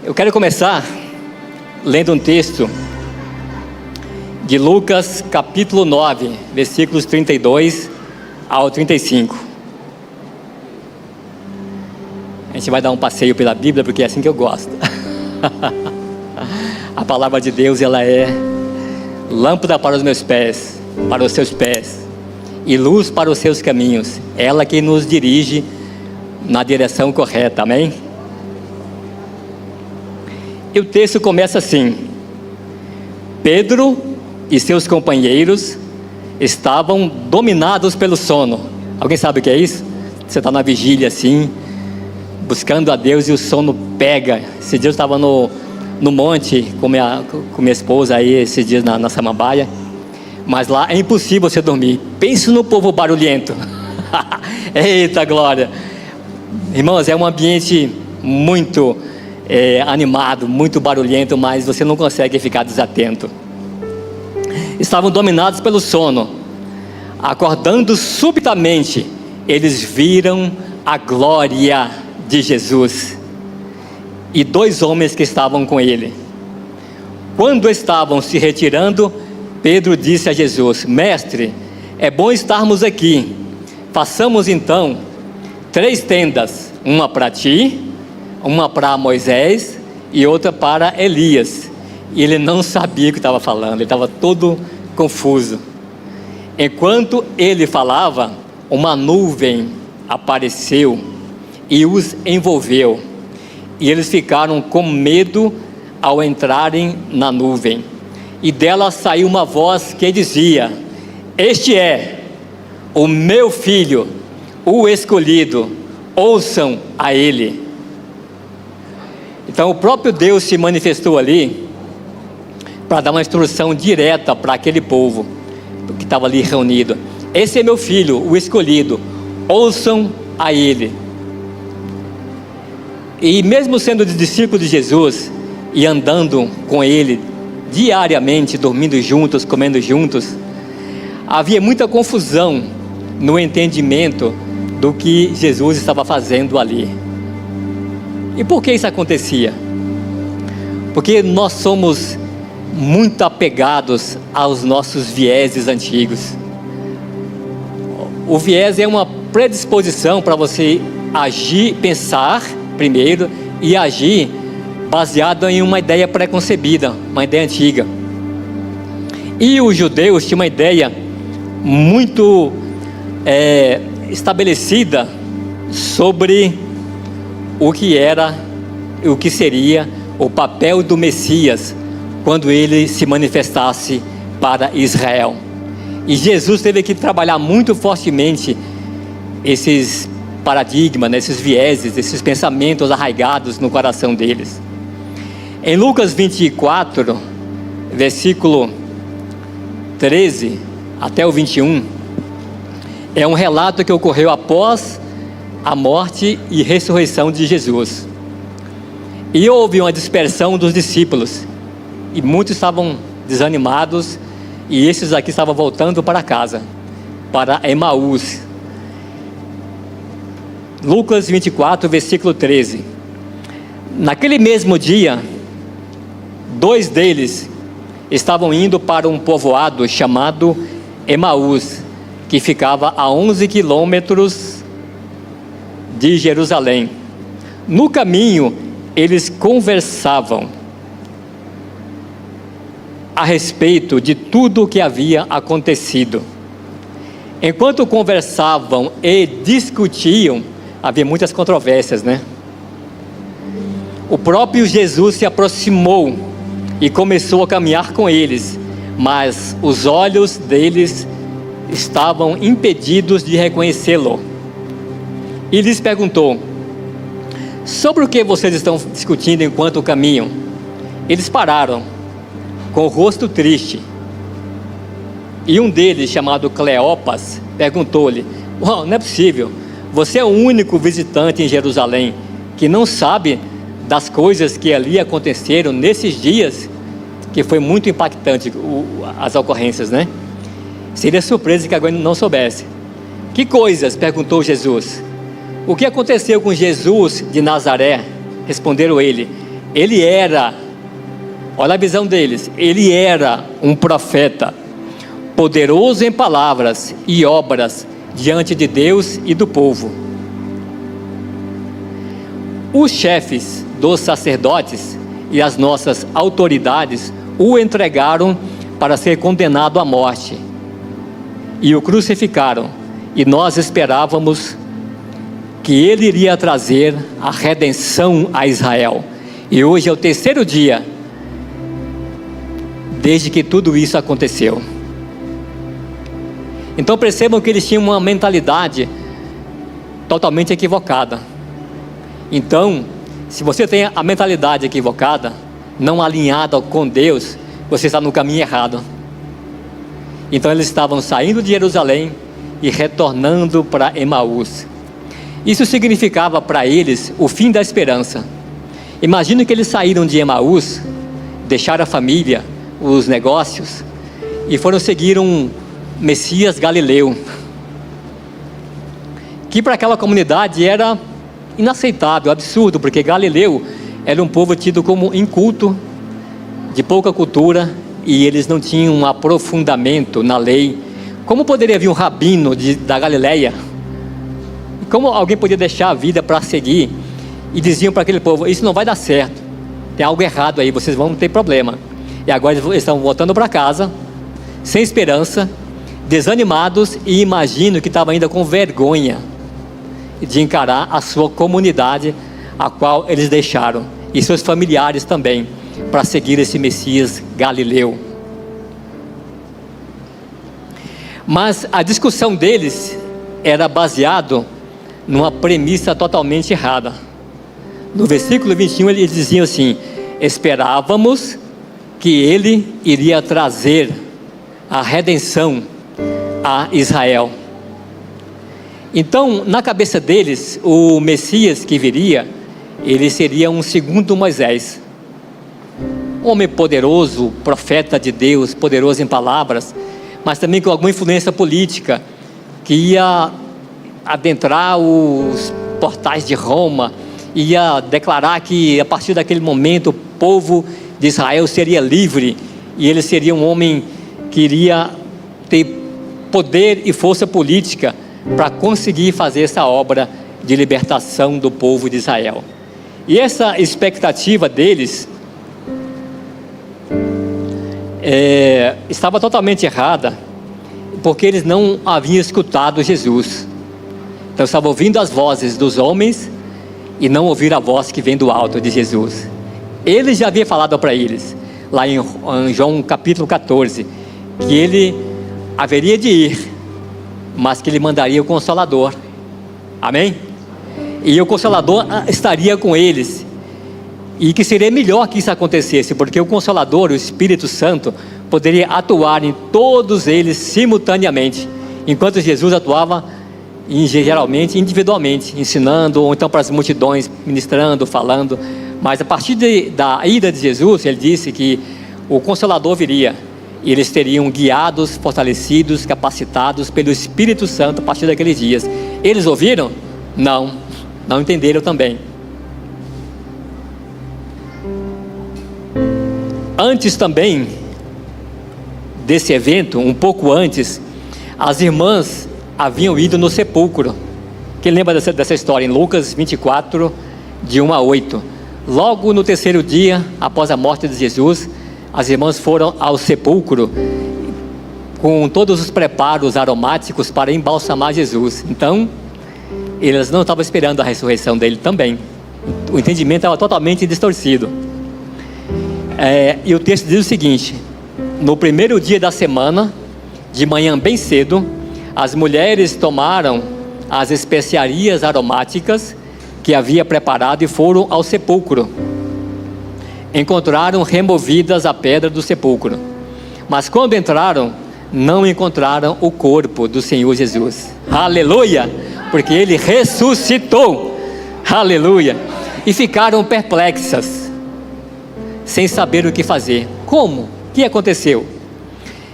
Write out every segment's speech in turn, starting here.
Eu quero começar lendo um texto de Lucas capítulo 9, versículos 32 ao 35. A gente vai dar um passeio pela Bíblia, porque é assim que eu gosto. A palavra de Deus, ela é lâmpada para os meus pés, para os seus pés, e luz para os seus caminhos. Ela que nos dirige na direção correta, amém? E o texto começa assim: Pedro e seus companheiros estavam dominados pelo sono. Alguém sabe o que é isso? Você está na vigília assim, buscando a Deus, e o sono pega. Esse dia eu estava no monte com minha esposa aí, esses dias na Samambaia, mas lá é impossível você dormir. Pense no povo barulhento. Eita glória! Irmãos, é um ambiente muito animado, muito barulhento, mas você não consegue ficar desatento. Estavam dominados pelo sono. Acordando subitamente, eles viram a glória de Jesus e dois homens que estavam com ele. Quando estavam se retirando, Pedro disse a Jesus: Mestre, é bom estarmos aqui. Façamos então 3 tendas, uma para ti, uma para Moisés e outra para Elias. E ele não sabia o que estava falando, ele estava todo confuso. Enquanto ele falava, uma nuvem apareceu e os envolveu, e eles ficaram com medo ao entrarem na nuvem. E dela saiu uma voz que dizia: Este é o meu filho, o escolhido, ouçam a ele. Então o próprio Deus se manifestou ali para dar uma instrução direta para aquele povo que estava ali reunido. Esse é meu filho, o escolhido, ouçam a ele. E mesmo sendo discípulo de Jesus e andando com ele diariamente, dormindo juntos, comendo juntos, havia muita confusão no entendimento do que Jesus estava fazendo ali. E por que isso acontecia? Porque nós somos muito apegados aos nossos vieses antigos. O viés é uma predisposição para você agir, pensar primeiro e agir baseado em uma ideia preconcebida, uma ideia antiga. E os judeus tinham uma ideia muito estabelecida sobre o que era, o que seria o papel do Messias quando ele se manifestasse para Israel. E Jesus teve que trabalhar muito fortemente esses paradigmas, esses vieses, esses pensamentos arraigados no coração deles. Em Lucas 24, versículo 13 até o 21, é um relato que ocorreu após a morte e ressurreição de Jesus. E houve uma dispersão dos discípulos, e muitos estavam desanimados, e esses aqui estavam voltando para casa, para Emaús. Lucas 24, versículo 13. Naquele mesmo dia, 2 deles estavam indo para um povoado chamado Emaús, que ficava a 11 quilômetros de Jerusalém. No caminho, eles conversavam a respeito de tudo o que havia acontecido. Enquanto conversavam e discutiam, havia muitas controvérsias, né? O próprio Jesus se aproximou e começou a caminhar com eles, mas os olhos deles estavam impedidos de reconhecê-lo. E lhes perguntou: sobre o que vocês estão discutindo enquanto caminham? Eles pararam, com o rosto triste. E um deles, chamado Cleopas, perguntou-lhe: não é possível, você é o único visitante em Jerusalém que não sabe das coisas que ali aconteceram nesses dias, que foi muito impactante as ocorrências, né? Seria surpresa que agora não soubesse. Que coisas? Perguntou Jesus. O que aconteceu com Jesus de Nazaré? Responderam ele: Ele era, olha a visão deles, ele era um profeta, poderoso em palavras e obras diante de Deus e do povo. Os chefes dos sacerdotes e as nossas autoridades o entregaram para ser condenado à morte e o crucificaram, e nós esperávamos que ele iria trazer a redenção a Israel. E hoje é o terceiro dia desde que tudo isso aconteceu. Então percebam que eles tinham uma mentalidade totalmente equivocada. Então, se você tem a mentalidade equivocada, não alinhada com Deus, você está no caminho errado. Então eles estavam saindo de Jerusalém e retornando para Emaús. Isso significava para eles o fim da esperança. Imagina que eles saíram de Emaús, deixaram a família, os negócios, e foram seguir um Messias Galileu, que para aquela comunidade era inaceitável, absurdo, porque Galileu era um povo tido como inculto, de pouca cultura, e eles não tinham um aprofundamento na lei. Como poderia vir um rabino da Galileia? Como alguém podia deixar a vida para seguir? E diziam para aquele povo: isso não vai dar certo, tem algo errado aí, vocês vão ter problema. E agora eles estão voltando para casa, sem esperança, desanimados, e imagino que estavam ainda com vergonha de encarar a sua comunidade, a qual eles deixaram, e seus familiares também, para seguir esse Messias Galileu. Mas a discussão deles era baseado numa premissa totalmente errada. No versículo 21 eles diziam assim: esperávamos que ele iria trazer a redenção a Israel. Então, na cabeça deles, o Messias que viria, ele seria um segundo Moisés, um homem poderoso, profeta de Deus, poderoso em palavras, mas também com alguma influência política, que ia adentrar os portais de Roma, ia declarar que a partir daquele momento o povo de Israel seria livre, e ele seria um homem que iria ter poder e força política para conseguir fazer essa obra de libertação do povo de Israel. E essa expectativa deles estava totalmente errada, porque eles não haviam escutado Jesus. Então estavam ouvindo as vozes dos homens e não ouviram a voz que vem do alto de Jesus. Ele já havia falado para eles, lá em João capítulo 14, que ele haveria de ir, mas que ele mandaria o Consolador. Amém? E o Consolador estaria com eles, e que seria melhor que isso acontecesse, porque o Consolador, o Espírito Santo, poderia atuar em todos eles simultaneamente, enquanto Jesus atuava geralmente individualmente, ensinando, ou então para as multidões, ministrando, falando. Mas a partir da ida de Jesus, ele disse que o Consolador viria, e eles seriam guiados, fortalecidos, capacitados pelo Espírito Santo a partir daqueles dias. Eles ouviram? Não entenderam também. Antes também desse evento, um pouco antes, as irmãs haviam ido no sepulcro. Quem lembra dessa história? Em Lucas 24, de 1 a 8. Logo no terceiro dia, após a morte de Jesus, as irmãs foram ao sepulcro com todos os preparos aromáticos para embalsamar Jesus. Então, elas não estavam esperando a ressurreição dele também. O entendimento estava totalmente distorcido. E o texto diz o seguinte: no primeiro dia da semana, de manhã bem cedo, as mulheres tomaram as especiarias aromáticas que havia preparado e foram ao sepulcro. Encontraram removidas a pedra do sepulcro, mas quando entraram, não encontraram o corpo do Senhor Jesus. Aleluia! Porque ele ressuscitou. Aleluia! E ficaram perplexas, sem saber o que fazer. Como? O que aconteceu?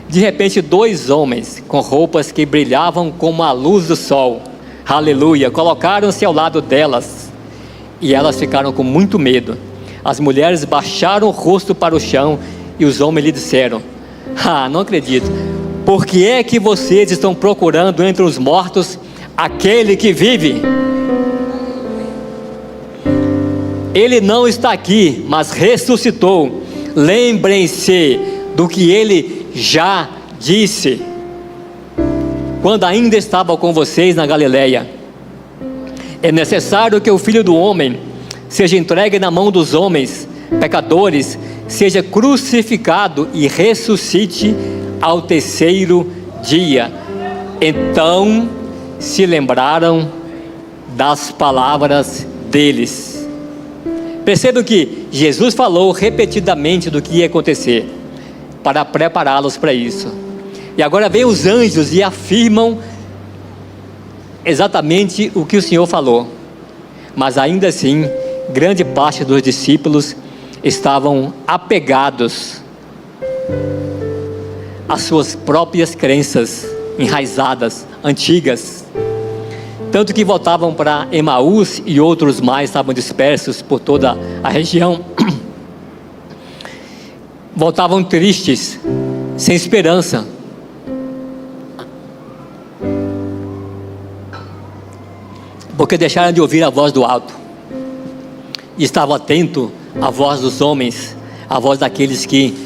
De repente, 2 homens com roupas que brilhavam como a luz do sol, aleluia, colocaram-se ao lado delas, e elas ficaram com muito medo. As mulheres baixaram o rosto para o chão e os homens lhe disseram: não acredito. Por que é que vocês estão procurando entre os mortos aquele que vive? Ele não está aqui, mas ressuscitou. Lembrem-se do que ele já disse quando ainda estava com vocês na Galileia. É necessário que o Filho do Homem seja entregue na mão dos homens pecadores, seja crucificado e ressuscite ao terceiro dia. Então se lembraram das palavras deles. Percebam que Jesus falou repetidamente do que ia acontecer, para prepará-los para isso. E agora vem os anjos e afirmam exatamente o que o Senhor falou. Mas ainda assim, grande parte dos discípulos estavam apegados às suas próprias crenças enraizadas, antigas. Tanto que voltavam para Emaús e outros mais estavam dispersos por toda a região. Voltavam tristes, sem esperança. Porque deixaram de ouvir a voz do alto. E estavam atentos à voz dos homens, à voz daqueles que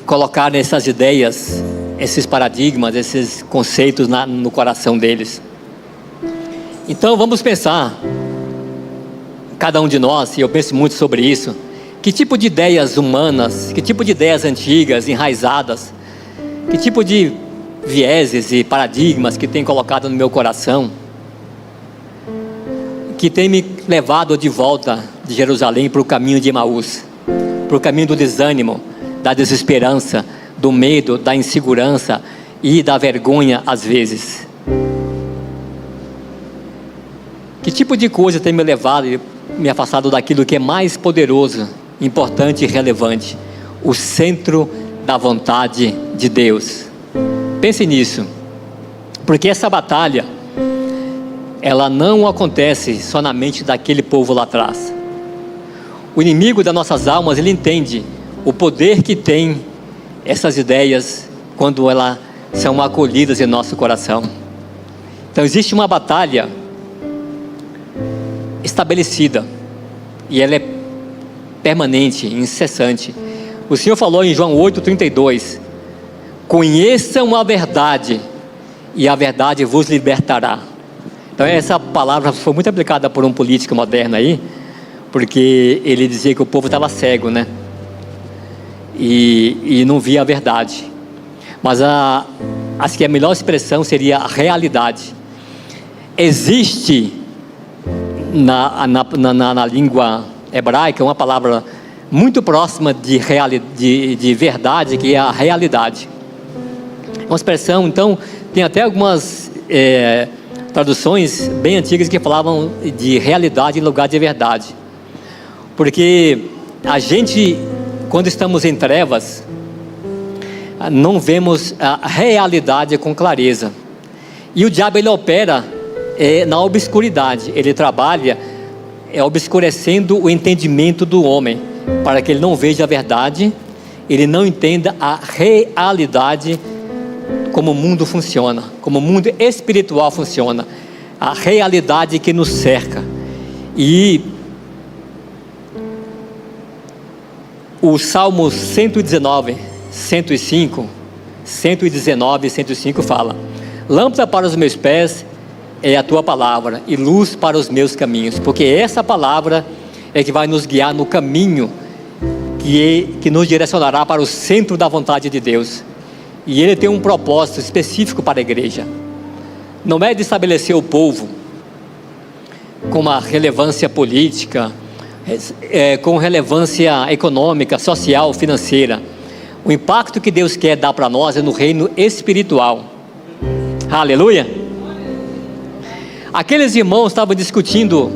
colocaram essas ideias, esses paradigmas, esses conceitos no coração deles. Então vamos pensar, cada um de nós, e eu penso muito sobre isso, que tipo de ideias humanas, que tipo de ideias antigas, enraizadas, que tipo de vieses e paradigmas que tem colocado no meu coração, que tem me levado de volta de Jerusalém para o caminho de Emaús, para o caminho do desânimo, da desesperança, do medo, da insegurança e da vergonha às vezes. Que tipo de coisa tem me levado e me afastado daquilo que é mais poderoso, importante e relevante? O centro da vontade de Deus. Pense nisso, porque essa batalha, ela não acontece só na mente daquele povo lá atrás. O inimigo das nossas almas, ele entende o poder que tem essas ideias quando elas são acolhidas em nosso coração. Então existe uma batalha estabelecida, e ela é permanente, incessante. O Senhor falou em João 8,32: conheçam a verdade, e a verdade vos libertará. Então essa palavra foi muito aplicada por um político moderno aí, porque ele dizia que o povo estava cego, né? E não via a verdade. Mas acho que a melhor expressão seria a realidade. Existe na língua hebraica uma palavra muito próxima de verdade, que é a realidade. Uma expressão, então, tem até algumas traduções bem antigas que falavam de realidade em lugar de verdade. Porque a gente, quando estamos em trevas, não vemos a realidade com clareza. E o diabo, ele opera na obscuridade. Ele trabalha obscurecendo o entendimento do homem, para que ele não veja a verdade, ele não entenda a realidade, como o mundo funciona, como o mundo espiritual funciona, a realidade que nos cerca. E o Salmo 119, 105, 119 e 105 fala: lâmpada para os meus pés é a tua palavra, e luz para os meus caminhos. Porque essa palavra é que vai nos guiar no caminho que nos direcionará para o centro da vontade de Deus. E ele tem um propósito específico para a igreja. Não é de estabelecer o povo com uma relevância política, com relevância econômica, social, financeira. O impacto que Deus quer dar para nós é no reino espiritual. Aleluia! Aqueles irmãos estavam discutindo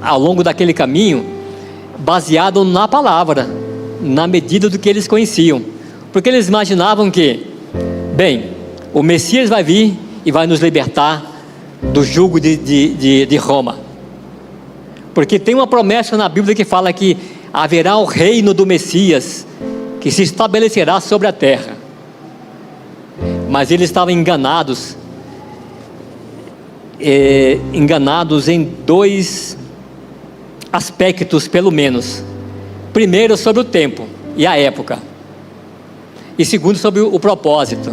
ao longo daquele caminho, baseado na palavra, na medida do que eles conheciam. Porque eles imaginavam que, bem, o Messias vai vir e vai nos libertar do jugo de Roma. Porque tem uma promessa na Bíblia que fala que haverá o reino do Messias, que se estabelecerá sobre a terra. Mas eles estavam enganados em dois aspectos, pelo menos. Primeiro, sobre o tempo e a época, e segundo, sobre o propósito.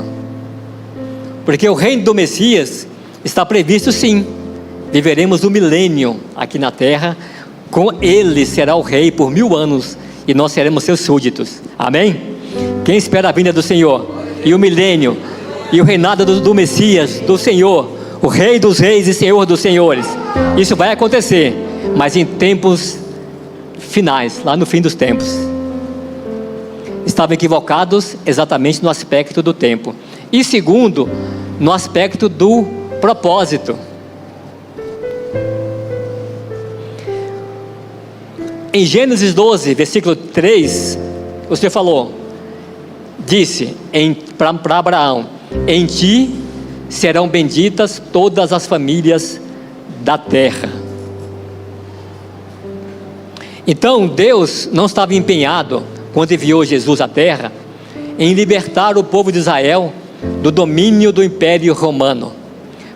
Porque o reino do Messias está previsto, sim. Viveremos o milênio aqui na terra, com ele será o rei por 1000 anos, e nós seremos seus súditos. Amém? Quem espera a vinda do Senhor e o milênio e o reinado do Messias, do Senhor, o Rei dos Reis e Senhor dos Senhores, isso vai acontecer, mas em tempos finais, lá no fim dos tempos. Estavam equivocados exatamente no aspecto do tempo, e segundo, no aspecto do propósito. Em Gênesis 12, versículo 3, o Senhor falou, disse para Abraão: em ti serão benditas todas as famílias da terra. Então Deus não estava empenhado, quando enviou Jesus à terra, em libertar o povo de Israel do domínio do Império Romano,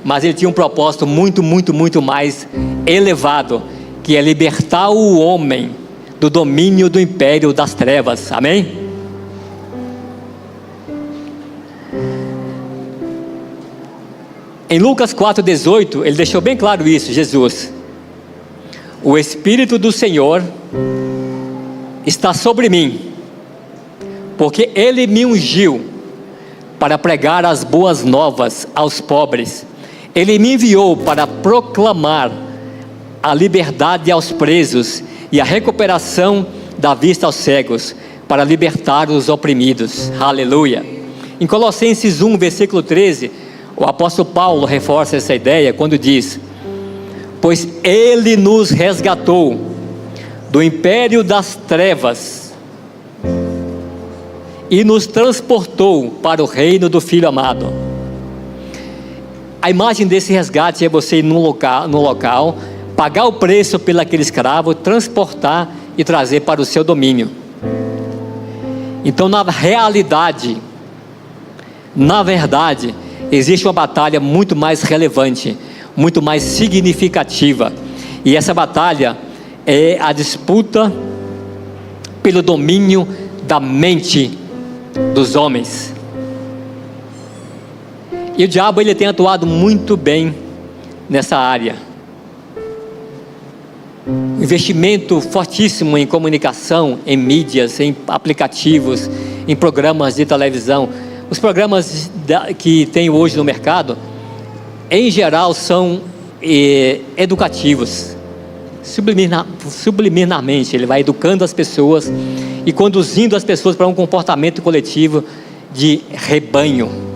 mas ele tinha um propósito muito mais elevado, que é libertar o homem do domínio do império das trevas. Amém? Em Lucas 4,18, ele deixou bem claro isso, Jesus: o Espírito do Senhor está sobre mim, porque ele me ungiu para pregar as boas novas aos pobres. Ele me enviou para proclamar a liberdade aos presos e a recuperação da vista aos cegos, para libertar os oprimidos. Aleluia. Em Colossenses 1, versículo 13, o apóstolo Paulo reforça essa ideia quando diz: pois ele nos resgatou do império das trevas e nos transportou para o reino do Filho amado. A imagem desse resgate é você ir no local, pagar o preço pelo aquele escravo, transportar e trazer para o seu domínio. Então, na verdade, existe uma batalha muito mais relevante, muito mais significativa, e essa batalha é a disputa pelo domínio da mente dos homens. E o diabo, ele tem atuado muito bem nessa área. Investimento fortíssimo em comunicação, em mídias, em aplicativos, em programas de televisão. Os programas que tem hoje no mercado, em geral, são educativos. Subliminarmente, ele vai educando as pessoas e conduzindo as pessoas para um comportamento coletivo de rebanho.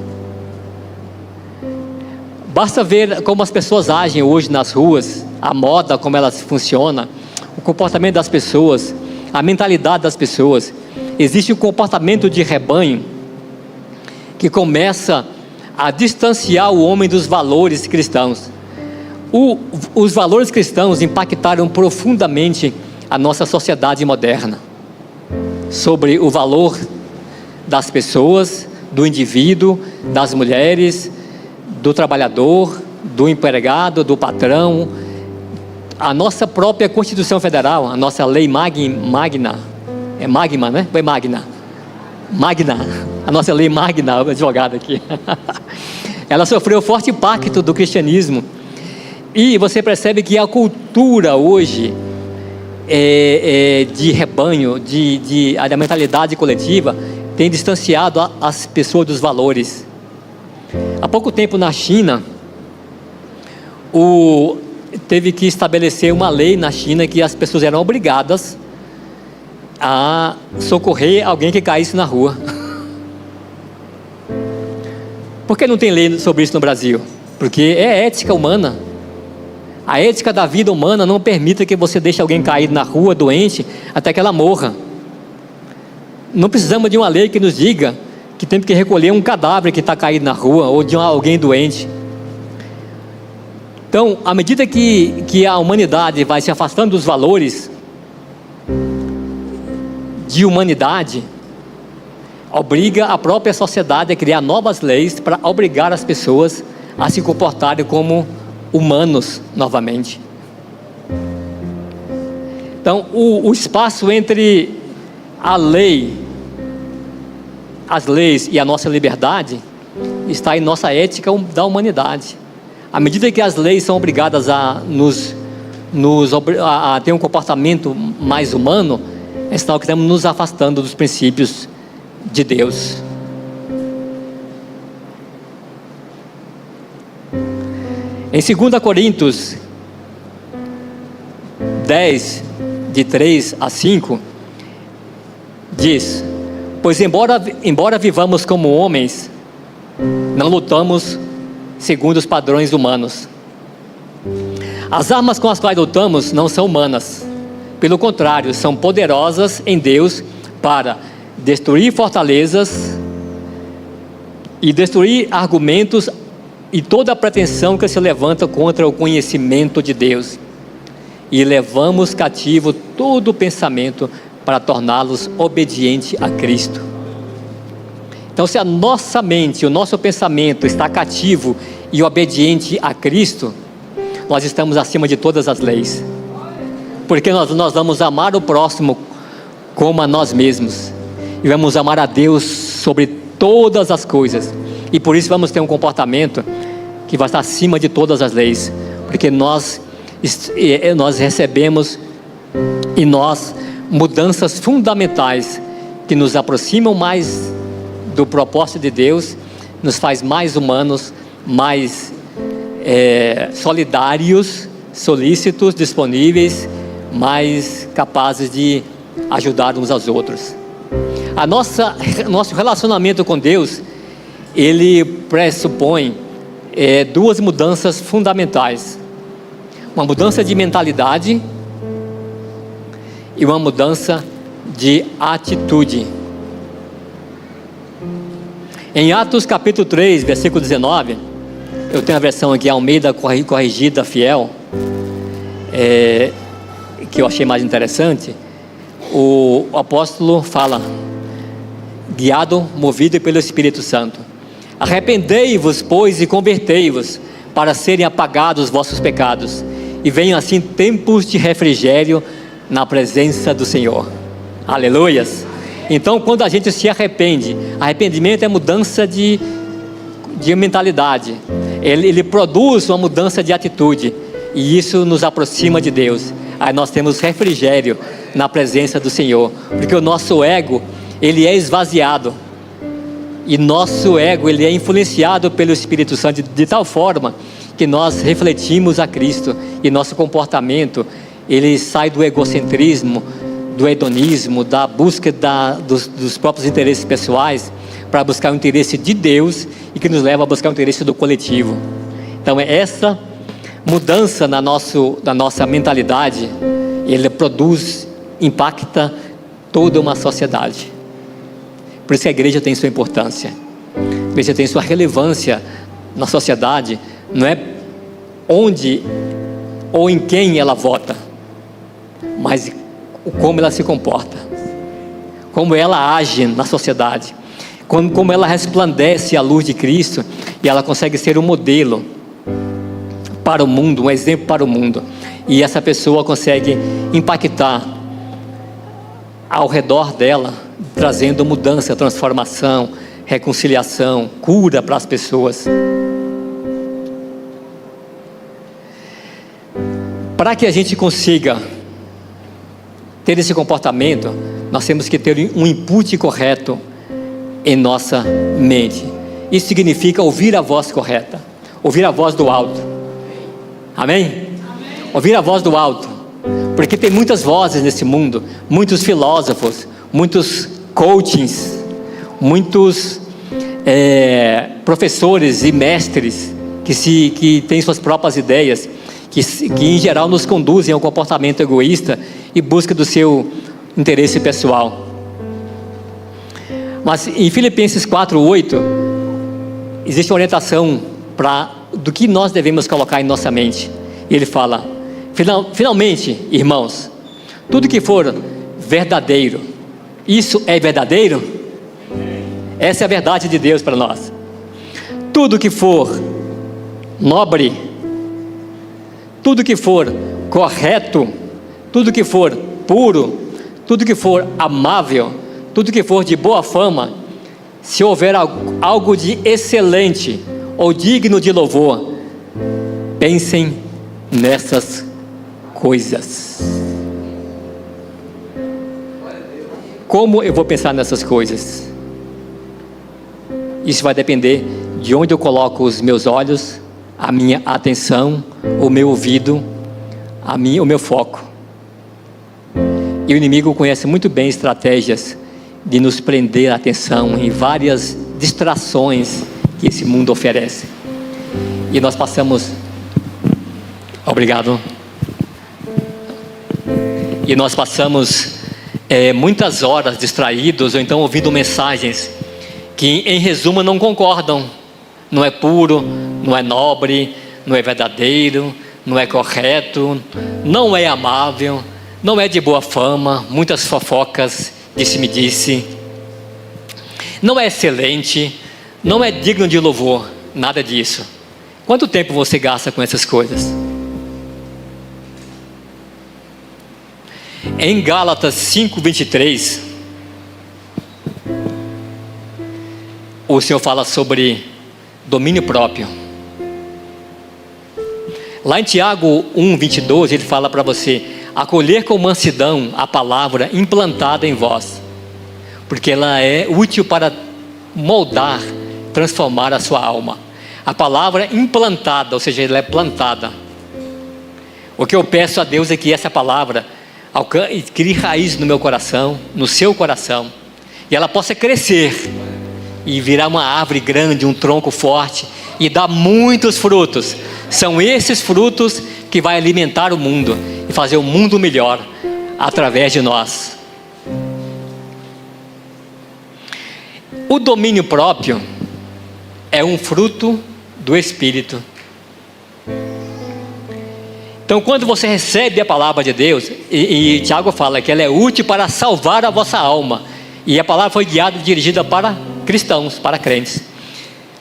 Basta ver como as pessoas agem hoje nas ruas, a moda, como ela funciona, o comportamento das pessoas, a mentalidade das pessoas. Existe um comportamento de rebanho que começa a distanciar o homem dos valores cristãos. Os valores cristãos impactaram profundamente a nossa sociedade moderna, sobre o valor das pessoas, do indivíduo, das mulheres, do trabalhador, do empregado, do patrão. A nossa própria Constituição Federal, a nossa lei magna, é magma, né? Foi magna, a nossa lei magna, advogado aqui, ela sofreu forte impacto do cristianismo, e você percebe que a cultura hoje de rebanho, a mentalidade coletiva, tem distanciado as pessoas dos valores. Há pouco tempo na China, teve que estabelecer uma lei na China que as pessoas eram obrigadas a socorrer alguém que caísse na rua. Por que não tem lei sobre isso no Brasil? Porque é ética humana. A ética da vida humana não permite que você deixe alguém cair na rua doente até que ela morra. Não precisamos de uma lei que nos diga que temos que recolher um cadáver que está caído na rua, ou de alguém doente. Então, à medida que a humanidade vai se afastando dos valores, de humanidade obriga a própria sociedade a criar novas leis para obrigar as pessoas a se comportarem como humanos novamente. Então, o espaço entre a lei, as leis e a nossa liberdade está em nossa ética da humanidade. À medida que as leis são obrigadas a a ter um comportamento mais humano, é sinal que estamos nos afastando dos princípios de Deus. Em 2 Coríntios 10, de 3 a 5, diz: pois embora vivamos como homens, não lutamos segundo os padrões humanos. As armas com as quais lutamos não são humanas, pelo contrário, são poderosas em Deus para destruir fortalezas e destruir argumentos e toda a pretensão que se levanta contra o conhecimento de Deus, e levamos cativo todo o pensamento para torná-los obediente a Cristo. Então, se a nossa mente, o nosso pensamento está cativo e obediente a Cristo, nós estamos acima de todas as leis, porque nós vamos amar o próximo como a nós mesmos, e vamos amar a Deus sobre todas as coisas, e por isso vamos ter um comportamento que vai estar acima de todas as leis, porque nós recebemos em nós mudanças fundamentais que nos aproximam mais do propósito de Deus, nos faz mais humanos, mais solidários, solícitos, disponíveis, mais capazes de ajudar uns aos outros. Nosso relacionamento com Deus, ele pressupõe duas mudanças fundamentais: uma mudança de mentalidade e uma mudança de atitude. Em Atos capítulo 3, versículo 19, eu tenho a versão aqui, Almeida Corrigida Fiel, que eu achei mais interessante. O apóstolo fala, guiado, movido pelo Espírito Santo: arrependei-vos, pois, e convertei-vos, para serem apagados os vossos pecados, e venham assim tempos de refrigério na presença do Senhor. Aleluias! Então, quando a gente se arrepende, arrependimento é mudança de mentalidade, ele produz uma mudança de atitude, e isso nos aproxima de Deus. Aí nós temos refrigério na presença do Senhor, porque o nosso ego, ele é esvaziado, e nosso ego, ele é influenciado pelo Espírito Santo de tal forma que nós refletimos a Cristo, e nosso comportamento, ele sai do egocentrismo, do hedonismo, da busca dos próprios interesses pessoais, para buscar o interesse de Deus, e que nos leva a buscar o interesse do coletivo. Então, essa mudança da nossa mentalidade, ele impacta toda uma sociedade. Por isso que a igreja tem sua importância, a igreja tem sua relevância na sociedade. Não é onde ou em quem ela vota, mas como ela se comporta, como ela age na sociedade, como ela resplandece a luz de Cristo, e ela consegue ser um modelo para o mundo, um exemplo para o mundo, e essa pessoa consegue impactar ao redor dela, trazendo mudança, transformação, reconciliação, cura para as pessoas. Para que a gente consiga ter esse comportamento, nós temos que ter um input correto em nossa mente. Isso significa ouvir a voz correta, ouvir a voz do alto. Amém? Amém. Ouvir a voz do alto, porque tem muitas vozes nesse mundo, muitos filósofos, muitos coachings, muitos professores e mestres que têm suas próprias ideias, que em geral nos conduzem ao comportamento egoísta e busca do seu interesse pessoal. Mas em Filipenses 4:8 existe uma orientação do que nós devemos colocar em nossa mente. E ele fala: finalmente, irmãos, tudo que for verdadeiro, Isso é verdadeiro? Essa é a verdade de Deus para nós. Tudo que for nobre, tudo que for correto, tudo que for puro, tudo que for amável, tudo que for de boa fama, se houver algo de excelente ou digno de louvor, pensem nessas coisas. Como eu vou pensar nessas coisas? Isso vai depender de onde eu coloco os meus olhos, a minha atenção, o meu ouvido, o meu foco. E o inimigo conhece muito bem estratégias de nos prender a atenção em várias distrações que esse mundo oferece. E nós passamos... Obrigado. E nós passamos muitas horas distraídos, ou então ouvindo mensagens que, em resumo, não concordam. Não é puro, não é nobre, não é verdadeiro, não é correto, não é amável, não é de boa fama, muitas fofocas, disse-me-disse, não é excelente, não é digno de louvor, nada disso. Quanto tempo você gasta com essas coisas? Em Gálatas 5:23, o Senhor fala sobre domínio próprio. Lá em Tiago 1:22, ele fala para você acolher com mansidão a palavra implantada em vós, porque ela é útil para moldar, transformar a sua alma. A palavra implantada, ou seja, ela é plantada. O que eu peço a Deus é que essa palavra crie raiz no meu coração, no seu coração, e ela possa crescer e virar uma árvore grande, um tronco forte, e dar muitos frutos. São esses frutos que vai alimentar o mundo e fazer o mundo melhor através de nós. O domínio próprio é um fruto do Espírito. Então, quando você recebe a palavra de Deus, e Tiago fala que ela é útil para salvar a vossa alma, e a palavra foi guiada e dirigida para cristãos, para crentes.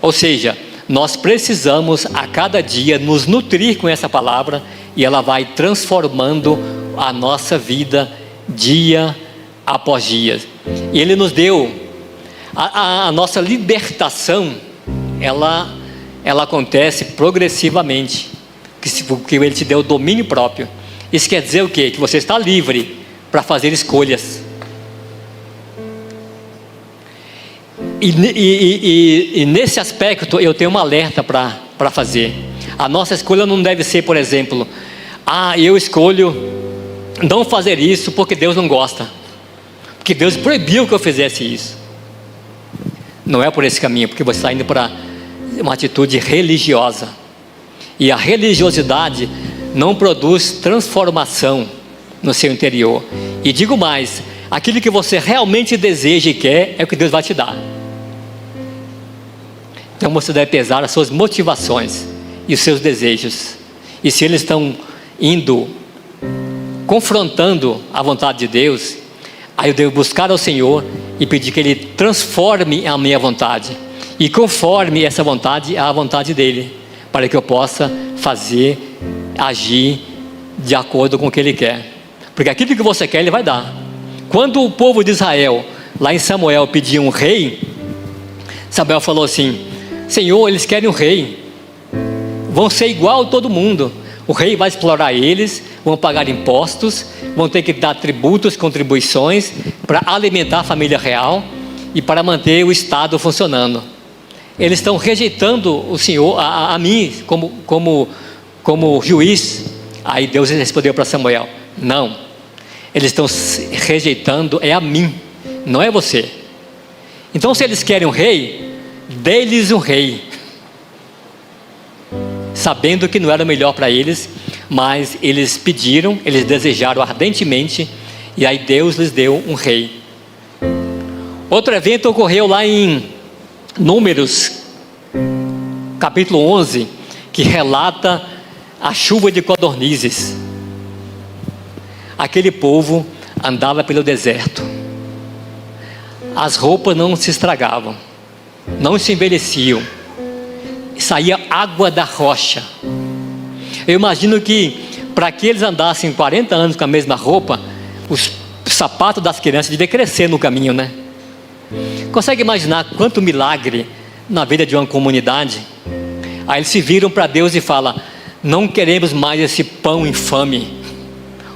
Ou seja, nós precisamos a cada dia nos nutrir com essa palavra, e ela vai transformando a nossa vida dia após dia. E Ele nos deu a nossa libertação, ela acontece progressivamente, porque Ele te deu o domínio próprio. Isso quer dizer o quê? Que você está livre para fazer escolhas. E nesse aspecto eu tenho um alerta para fazer. A nossa escolha não deve ser, por exemplo, eu escolho não fazer isso porque Deus não gosta, porque Deus proibiu que eu fizesse isso. Não é por esse caminho, porque você está indo para uma atitude religiosa, e a religiosidade não produz transformação no seu interior. E digo mais, aquilo que você realmente deseja e quer é o que Deus vai te dar. Então você deve pesar as suas motivações e os seus desejos, e se eles estão confrontando a vontade de Deus, aí eu devo buscar ao Senhor e pedir que Ele transforme a minha vontade, e conforme essa vontade à vontade dEle, para que eu possa fazer, agir de acordo com o que Ele quer. Porque aquilo que você quer, Ele vai dar. Quando o povo de Israel, lá em Samuel, pediu um rei, Samuel falou assim: Senhor, eles querem um rei, vão ser igual a todo mundo. O rei vai explorar eles, vão pagar impostos, vão ter que dar tributos, contribuições para alimentar a família real e para manter o Estado funcionando. Eles estão rejeitando o Senhor, a mim como juiz. Aí Deus respondeu para Samuel: não, eles estão rejeitando a mim, não é você. Então, se eles querem um rei, dê-lhes um rei, sabendo que não era o melhor para eles, mas eles pediram, eles desejaram ardentemente, e aí Deus lhes deu um rei. Outro evento ocorreu lá em Números, capítulo 11, que relata a chuva de codornizes. Aquele povo andava pelo deserto, as roupas não se estragavam, não se envelheciam, saía água da rocha. Eu imagino que para que eles andassem 40 anos com a mesma roupa, os sapatos das crianças deviam crescer no caminho, né? Consegue imaginar quanto milagre na vida de uma comunidade? Aí eles se viram para Deus e falam: não queremos mais esse pão infame,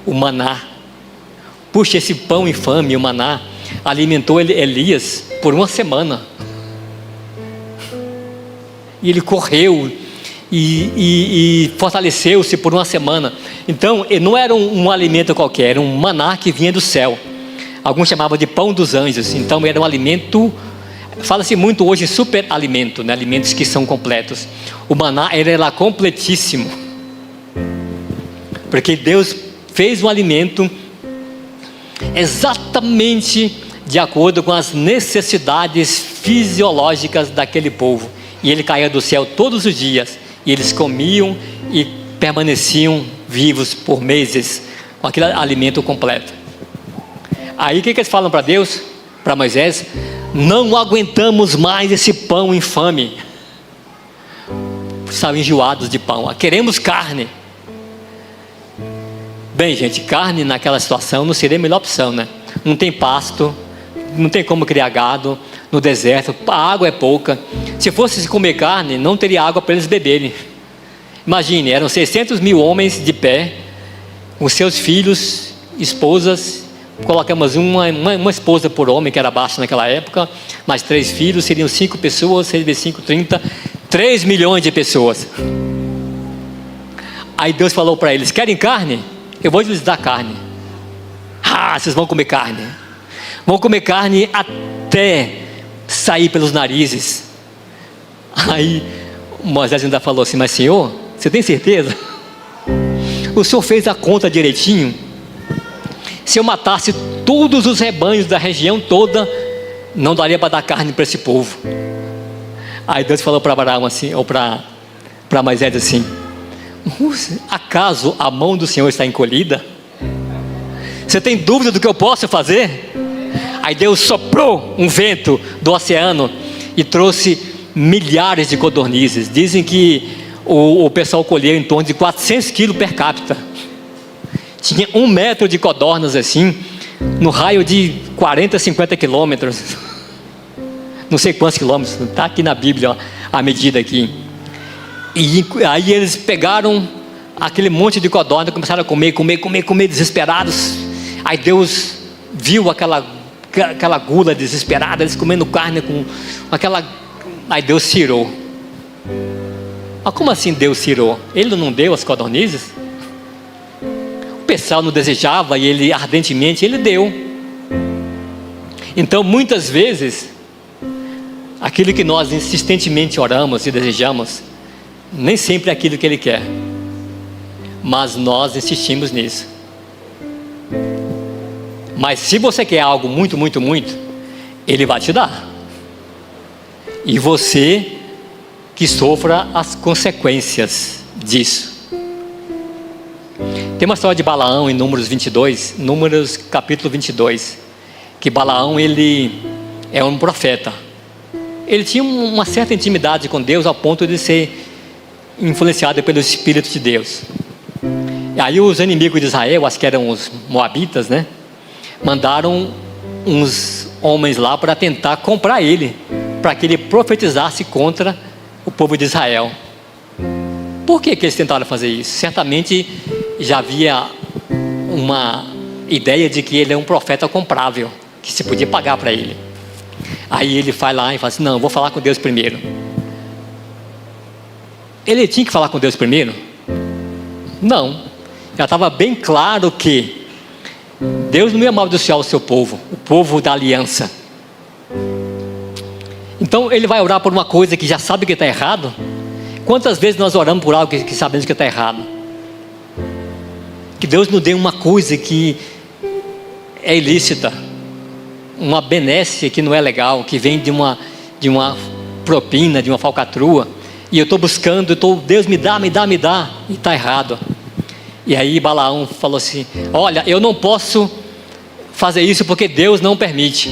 o maná. Puxa, esse pão infame, o maná, alimentou Elias por uma semana. E ele correu e fortaleceu-se por uma semana. Então, não era um alimento qualquer, era um maná que vinha do céu. Alguns chamavam de pão dos anjos. Então, era um alimento, fala-se muito hoje em super alimento, né? Alimentos que são completos. O maná era lá completíssimo, porque Deus fez um alimento exatamente de acordo com as necessidades fisiológicas daquele povo. E ele caía do céu todos os dias, e eles comiam e permaneciam vivos por meses com aquele alimento completo. Aí o que eles falam para Deus, para Moisés? Não aguentamos mais esse pão infame. Estavam enjoados de pão, queremos carne. Bem, gente, carne naquela situação não seria a melhor opção, né? Não tem pasto, não tem como criar gado no deserto, a água é pouca. Se fosse comer carne, não teria água para eles beberem. Imagine, eram 600 mil homens de pé, com seus filhos, esposas. Colocamos uma esposa por homem, que era baixo naquela época, mais 3 filhs, seriam 5 pessoas, 6 vezes 5, 30, 3 milhões de pessoas. Aí Deus falou para eles: querem carne? Eu vou lhes dar carne. Vocês vão comer carne. Vão comer carne até sair pelos narizes. Aí Moisés ainda falou assim: mas Senhor, você tem certeza? O Senhor fez a conta direitinho? Se eu matasse todos os rebanhos da região toda, não daria para dar carne para esse povo. Aí Deus falou para Abraão assim, ou para Moisés assim: acaso a mão do Senhor está encolhida? Você tem dúvida do que eu posso fazer? Aí Deus soprou um vento do oceano e trouxe milhares de codornizes. Dizem que o pessoal colheu em torno de 400 quilos per capita. Tinha 1 metro de codornas assim, no raio de 40, 50 quilômetros. Não sei quantos quilômetros, está aqui na Bíblia ó, a medida aqui. E aí eles pegaram aquele monte de codorna e começaram a comer, desesperados. Aí Deus viu aquela gula desesperada, eles comendo carne com aquela... Aí Deus tirou. Mas como assim Deus tirou? Ele não deu as codornizes? O pessoal não desejava e ele ardentemente, ele deu. Então muitas vezes, aquilo que nós insistentemente oramos e desejamos, nem sempre é aquilo que ele quer, mas nós insistimos nisso. Mas se você quer algo muito, muito, muito, ele vai te dar. E você que sofra as consequências disso. Tem uma história de Balaão em Números 22, Números capítulo 22, que Balaão ele é um profeta. Ele tinha uma certa intimidade com Deus ao ponto de ser influenciado pelo Espírito de Deus. E aí os inimigos de Israel, acho que eram os moabitas, né? Mandaram uns homens lá para tentar comprar ele, para que ele profetizasse contra o povo de Israel. Por que eles tentaram fazer isso? Certamente já havia uma ideia de que ele é um profeta comprável, que se podia pagar para ele. Aí ele vai lá e fala assim: não, vou falar com Deus primeiro. Ele tinha que falar com Deus primeiro? Não. Já estava bem claro que Deus não ia amaldiçoar o seu povo, o povo da aliança. Então ele vai orar por uma coisa que já sabe que está errado. Quantas vezes nós oramos por algo que sabemos que está errado? Que Deus nos dê uma coisa que é ilícita, uma benesse que não é legal, que vem de uma propina, de uma falcatrua, e eu estou buscando, Deus me dá, e está errado. E aí Balaão falou assim: olha, eu não posso fazer isso porque Deus não permite.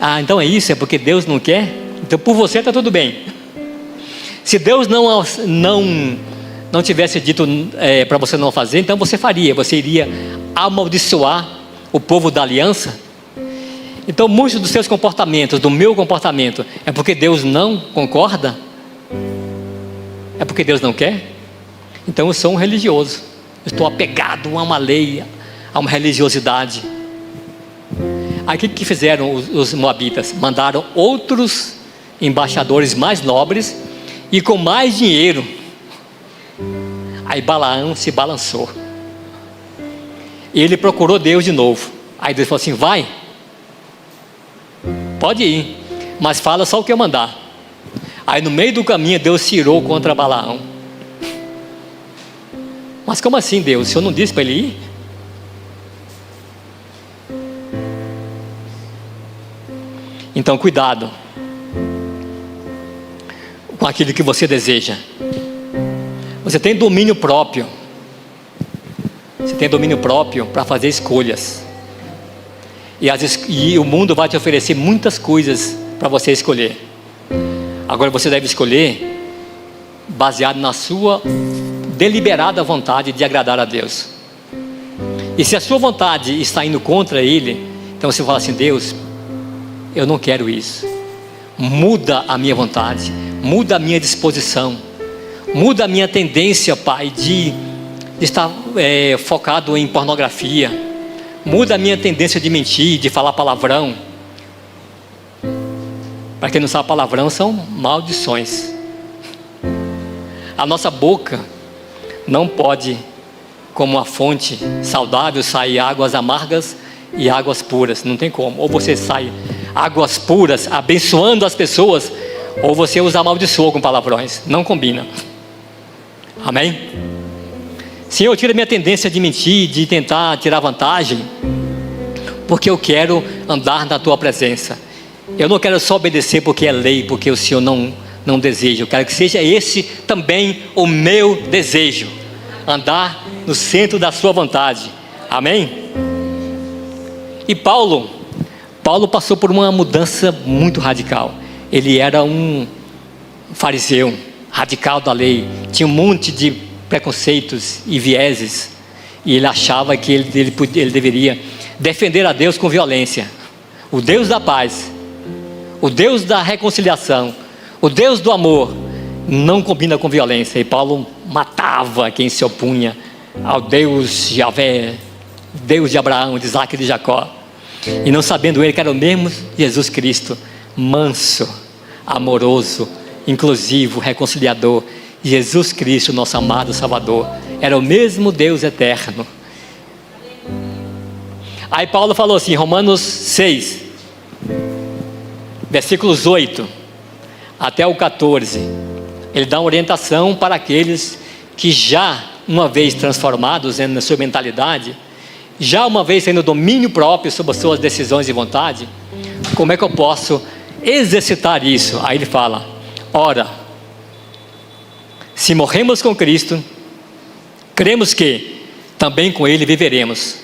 Ah, então é isso, é porque Deus não quer? Então por você está tudo bem. Se Deus não tivesse dito para você não fazer, então você faria, você iria amaldiçoar o povo da aliança? Então muitos dos seus comportamentos, do meu comportamento, é porque Deus não concorda? É porque Deus não quer? Então eu sou um religioso, eu estou apegado a uma lei, a uma religiosidade. Aí o que fizeram os moabitas? Mandaram outros embaixadores mais nobres e com mais dinheiro. Aí Balaão se balançou. E ele procurou Deus de novo. Aí Deus falou assim: vai, pode ir, mas fala só o que eu mandar. Aí no meio do caminho Deus se irou contra Balaão. Mas como assim, Deus? O Senhor não disse para ele ir? Então cuidado com aquilo que você deseja. Você tem domínio próprio. Você tem domínio próprio para fazer escolhas. E o mundo vai te oferecer muitas coisas para você escolher. Agora você deve escolher baseado na sua deliberada vontade de agradar a Deus. E se a sua vontade está indo contra Ele, então você fala assim: Deus, eu não quero isso. Muda a minha vontade, muda a minha disposição, muda a minha tendência, Pai, de estar focado em pornografia. Muda a minha tendência de mentir, de falar palavrão. Para quem não sabe, palavrão são maldições. A nossa boca não pode, como uma fonte saudável, sair águas amargas e águas puras. Não tem como. Ou você sai águas puras, abençoando as pessoas, ou você os amaldiçoa com palavrões. Não combina. Amém? Senhor, tira minha tendência de mentir, de tentar tirar vantagem, porque eu quero andar na Tua presença. Eu não quero só obedecer porque é lei, porque o Senhor não deseja. Eu quero que seja esse também o meu desejo, andar no centro da Sua vontade. Amém? E Paulo passou por uma mudança muito radical. Ele era um fariseu, radical da lei, tinha um monte de preconceitos e vieses, e ele achava que ele deveria defender a Deus com violência. O Deus da paz, o Deus da reconciliação, o Deus do amor não combina com violência. E Paulo matava quem se opunha ao Deus Javé, Deus de Abraão, de Isaac e de Jacó, e não sabendo ele que era o mesmo Jesus Cristo, manso, amoroso, inclusivo, reconciliador. Jesus Cristo, nosso amado Salvador, era o mesmo Deus eterno. Aí Paulo falou assim, Romanos 6, versículos 8 até o 14, ele dá uma orientação para aqueles que já uma vez transformados na sua mentalidade, já uma vez tendo domínio próprio sobre as suas decisões e vontade, como é que eu posso exercitar isso? Aí ele fala: ora, se morremos com Cristo, cremos que também com Ele viveremos.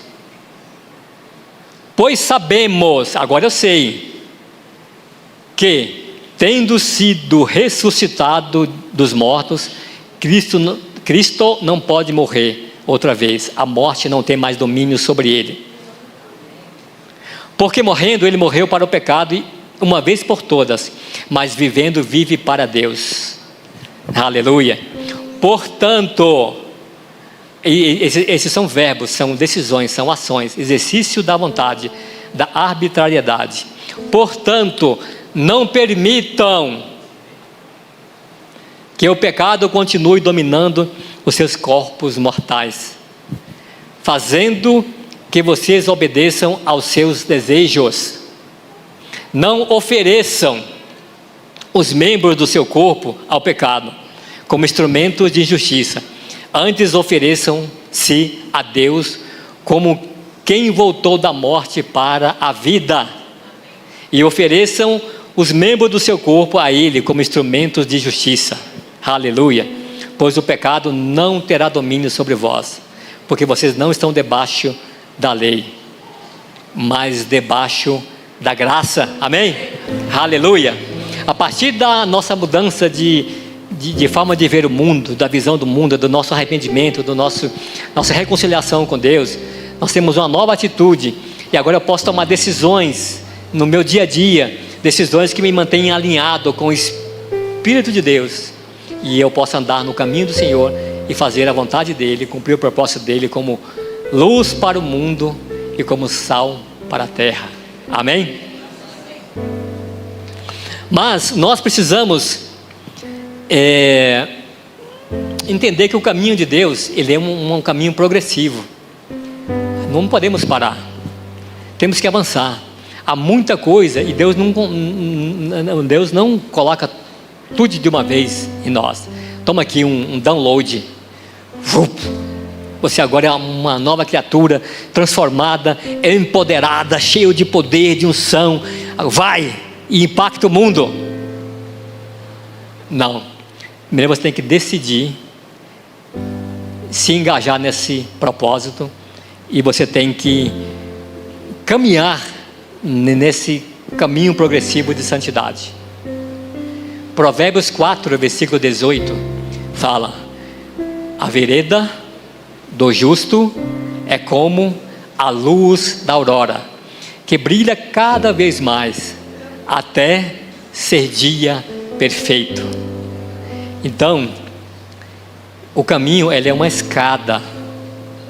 Pois sabemos, agora eu sei, que tendo sido ressuscitado dos mortos, Cristo não pode morrer outra vez. A morte não tem mais domínio sobre Ele. Porque morrendo, Ele morreu para o pecado uma vez por todas, mas vivendo, vive para Deus. Aleluia. Portanto, esses são verbos, são decisões, são ações, exercício da vontade, da arbitrariedade. Portanto, não permitam que o pecado continue dominando os seus corpos mortais, fazendo que vocês obedeçam aos seus desejos. Não ofereçam os membros do seu corpo ao pecado como instrumentos de injustiça. Antes ofereçam-se a Deus como quem voltou da morte para a vida, e ofereçam os membros do seu corpo a Ele como instrumentos de justiça. Aleluia. Pois o pecado não terá domínio sobre vós, porque vocês não estão debaixo da lei, mas debaixo da graça, amém? Aleluia. A partir da nossa mudança de forma de ver o mundo, da visão do mundo, do nosso arrependimento, nossa reconciliação com Deus, nós temos uma nova atitude, e agora eu posso tomar decisões no meu dia a dia, decisões que me mantêm alinhado com o Espírito de Deus, e eu posso andar no caminho do Senhor e fazer a vontade dEle, cumprir o propósito dEle como luz para o mundo e como sal para a terra, amém? Mas nós precisamos entender que o caminho de Deus, ele é um caminho progressivo, não podemos parar, temos que avançar. Há muita coisa e Deus não coloca tudo de uma vez em nós. Toma aqui um download, você agora é uma nova criatura, transformada, empoderada, cheio de poder, de unção, vai e impacta o mundo. Não, primeiro você tem que decidir se engajar nesse propósito, e você tem que caminhar nesse caminho progressivo de santidade. Provérbios 4, versículo 18 fala: a vereda do justo é como a luz da aurora, que brilha cada vez mais até ser dia perfeito. Então, o caminho, ele é uma escada,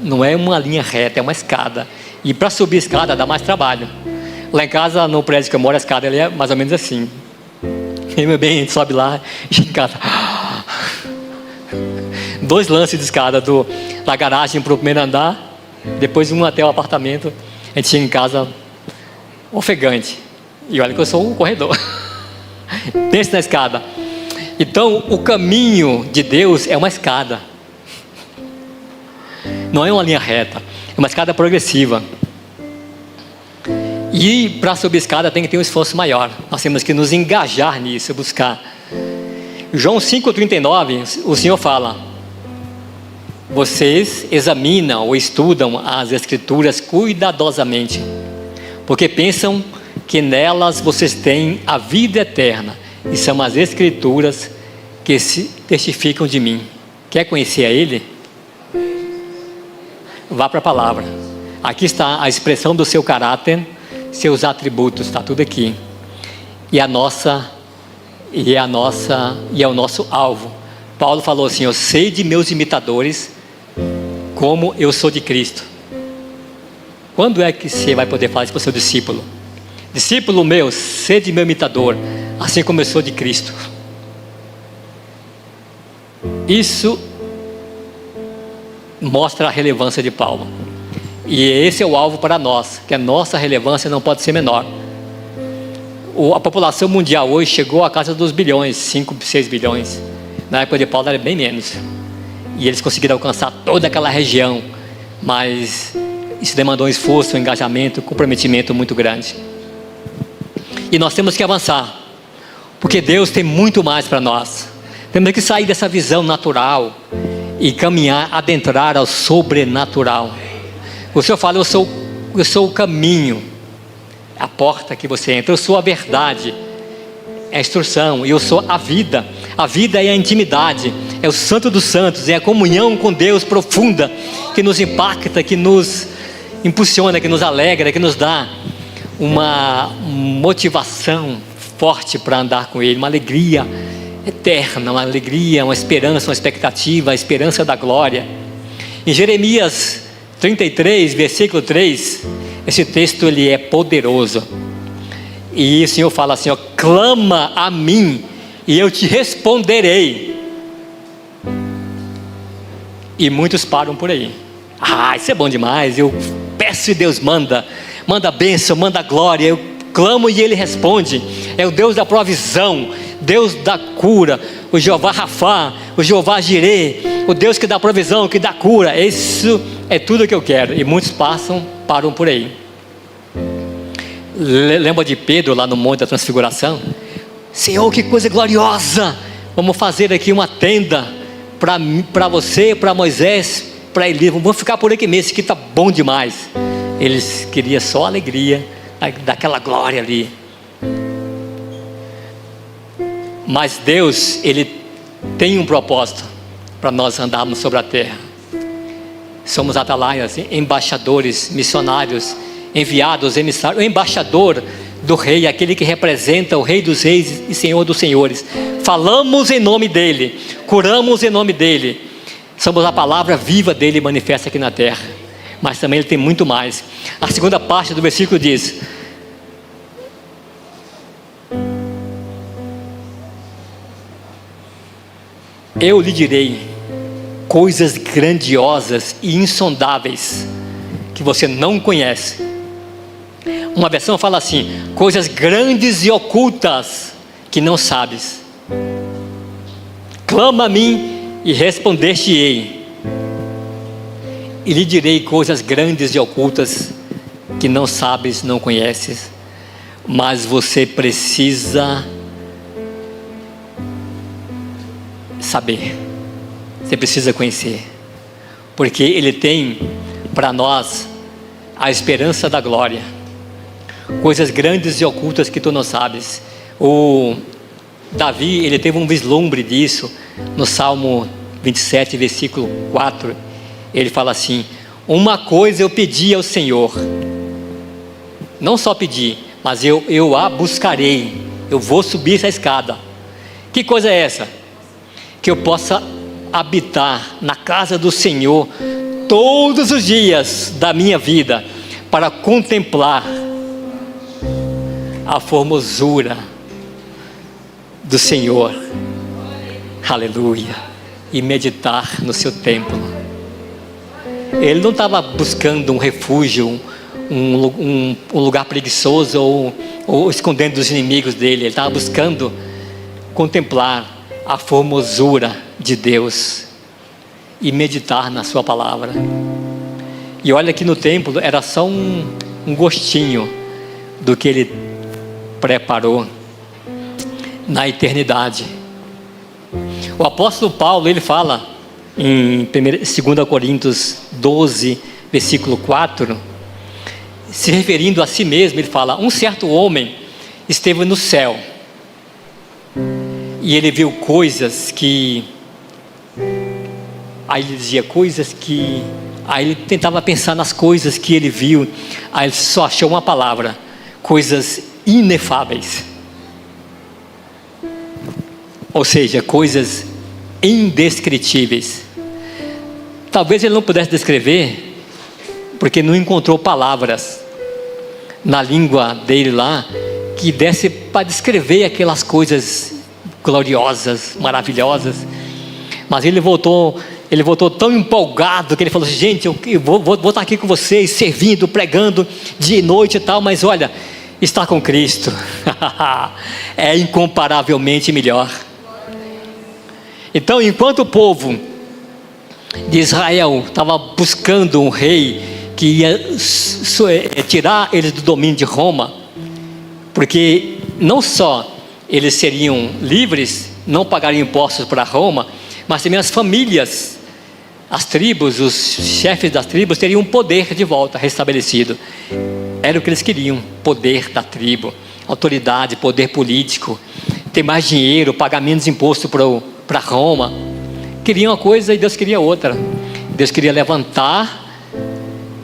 não é uma linha reta, é uma escada, e para subir a escada dá mais trabalho. Lá em casa, no prédio que eu moro, a escada é mais ou menos assim, e meu bem, a gente sobe lá e em casa 2 lances de escada, da garagem para o primeiro andar, depois um até o apartamento. A gente chega em casa ofegante, e olha que eu sou um corredor. Pense na escada. Então, o caminho de Deus é uma escada, não é uma linha reta, é uma escada progressiva. E para subir a escada tem que ter um esforço maior, nós temos que nos engajar nisso, buscar. João 5,39, o Senhor fala: vocês examinam ou estudam as Escrituras cuidadosamente, porque pensam que nelas vocês têm a vida eterna, e são as Escrituras que se testificam de mim. Quer conhecer a Ele? Vá para a palavra. Aqui está a expressão do seu caráter, seus atributos, está tudo aqui. E é o nosso alvo. Paulo falou assim: eu sei de meus imitadores como eu sou de Cristo. Quando é que você vai poder falar isso para o seu discípulo? Discípulo meu, sede meu imitador, assim como eu sou de Cristo. Isso mostra a relevância de Paulo. E esse é o alvo para nós, que a nossa relevância não pode ser menor. A população mundial hoje chegou à casa dos bilhões, 5, 6 bilhões. Na época de Paulo era bem menos. E eles conseguiram alcançar toda aquela região. Mas isso demandou um esforço, um engajamento, um comprometimento muito grande. E nós temos que avançar, porque Deus tem muito mais para nós. Temos que sair dessa visão natural e caminhar, adentrar ao sobrenatural. O Senhor fala: eu sou o caminho, a porta que você entra, eu sou a verdade, é a instrução, e eu sou a vida. A vida é a intimidade, é o santo dos santos, é a comunhão com Deus profunda, que nos impacta, que nos impulsiona, que nos alegra, que nos dá uma motivação forte para andar com Ele, uma alegria eterna, uma alegria, uma esperança, uma expectativa, a esperança da glória. Em Jeremias 33, versículo 3, esse texto ele é poderoso, e o Senhor fala assim: ó, clama a mim e eu te responderei. E muitos param por aí: isso é bom demais, eu peço e Deus manda bênção, manda glória, eu clamo e Ele responde. É o Deus da provisão, Deus da cura, o Jeová Rafá, o Jeová Jirê, o Deus que dá provisão, que dá cura. Isso é tudo que eu quero. E muitos param por aí. Lembra de Pedro lá no Monte da Transfiguração? Senhor, que coisa gloriosa, vamos fazer aqui uma tenda para você, para Moisés, para Elias, vamos ficar por aqui mesmo, isso aqui está bom demais. Eles queriam só alegria daquela glória ali. Mas Deus, Ele tem um propósito para nós andarmos sobre a terra. Somos atalaias, embaixadores, missionários, enviados, emissários. O embaixador do rei, aquele que representa o rei dos reis e senhor dos senhores. Falamos em nome dele, curamos em nome dele. Somos a palavra viva dele manifesta aqui na terra. Mas também ele tem muito mais. A segunda parte do versículo diz: eu lhe direi coisas grandiosas e insondáveis que você não conhece. Uma versão fala assim: coisas grandes e ocultas que não sabes. Clama a mim e responder-te-ei, e lhe direi coisas grandes e ocultas que não sabes, não conheces. Mas você precisa saber, você precisa conhecer, porque Ele tem para nós a esperança da glória, coisas grandes e ocultas que tu não sabes. O Davi, ele teve um vislumbre disso no Salmo 27, versículo 4. Ele fala assim: uma coisa eu pedi ao Senhor, não só pedi, mas eu a buscarei, eu vou subir essa escada. Que coisa é essa? Que eu possa habitar na casa do Senhor todos os dias da minha vida, para contemplar a formosura do Senhor, aleluia, e meditar no seu templo. Ele não estava buscando um refúgio, um lugar preguiçoso ou escondendo dos inimigos dele. Ele estava buscando contemplar a formosura de Deus e meditar na sua palavra. E olha que no templo era só um gostinho do que Ele preparou na eternidade. O apóstolo Paulo, ele fala em 2 Coríntios 12, versículo 4, se referindo a si mesmo, ele fala: um certo homem esteve no céu e ele viu coisas que... Aí ele dizia coisas que... Aí ele tentava pensar nas coisas que ele viu. Aí ele só achou uma palavra: coisas inefáveis. Ou seja, coisas indescritíveis. Talvez ele não pudesse descrever, porque não encontrou palavras na língua dele lá que desse para descrever aquelas coisas gloriosas, maravilhosas. Mas ele voltou tão empolgado que ele falou assim: gente, eu vou estar aqui com vocês, servindo, pregando dia e noite e tal, mas olha, estar com Cristo é incomparavelmente melhor. Então, enquanto o povo de Israel estava buscando um rei que ia tirar eles do domínio de Roma, porque não só eles seriam livres, não pagariam impostos para Roma, mas também as famílias, as tribos, os chefes das tribos teriam poder de volta restabelecido. Era o que eles queriam: poder da tribo, autoridade, poder político, ter mais dinheiro, pagar menos imposto para Roma. Queriam uma coisa e Deus queria outra. Deus queria levantar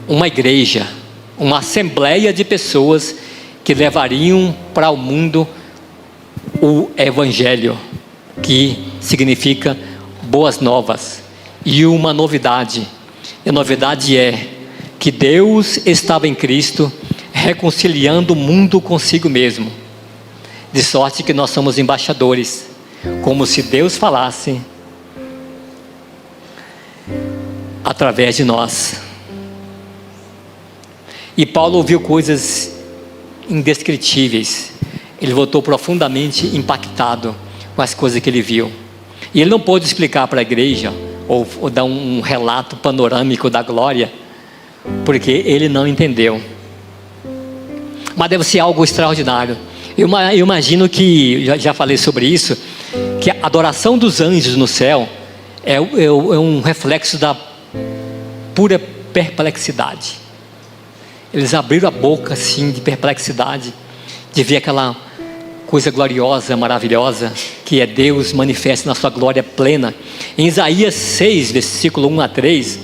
uma igreja, uma assembleia de pessoas que levariam para o mundo o Evangelho, que significa boas novas. E uma novidade, e a novidade é que Deus estava em Cristo reconciliando o mundo consigo mesmo, de sorte que nós somos embaixadores, como se Deus falasse através de nós. E Paulo ouviu coisas indescritíveis. Ele voltou profundamente impactado com as coisas que ele viu. E ele não pôde explicar para a igreja ou dar um relato panorâmico da glória, porque ele não entendeu. Mas deve ser algo extraordinário. Eu imagino que, já falei sobre isso, que a adoração dos anjos no céu é um reflexo da pura perplexidade. Eles abriram a boca assim de perplexidade, de ver aquela coisa gloriosa, maravilhosa, que é Deus manifesto na sua glória plena. Em Isaías 6, versículo 1 a 3,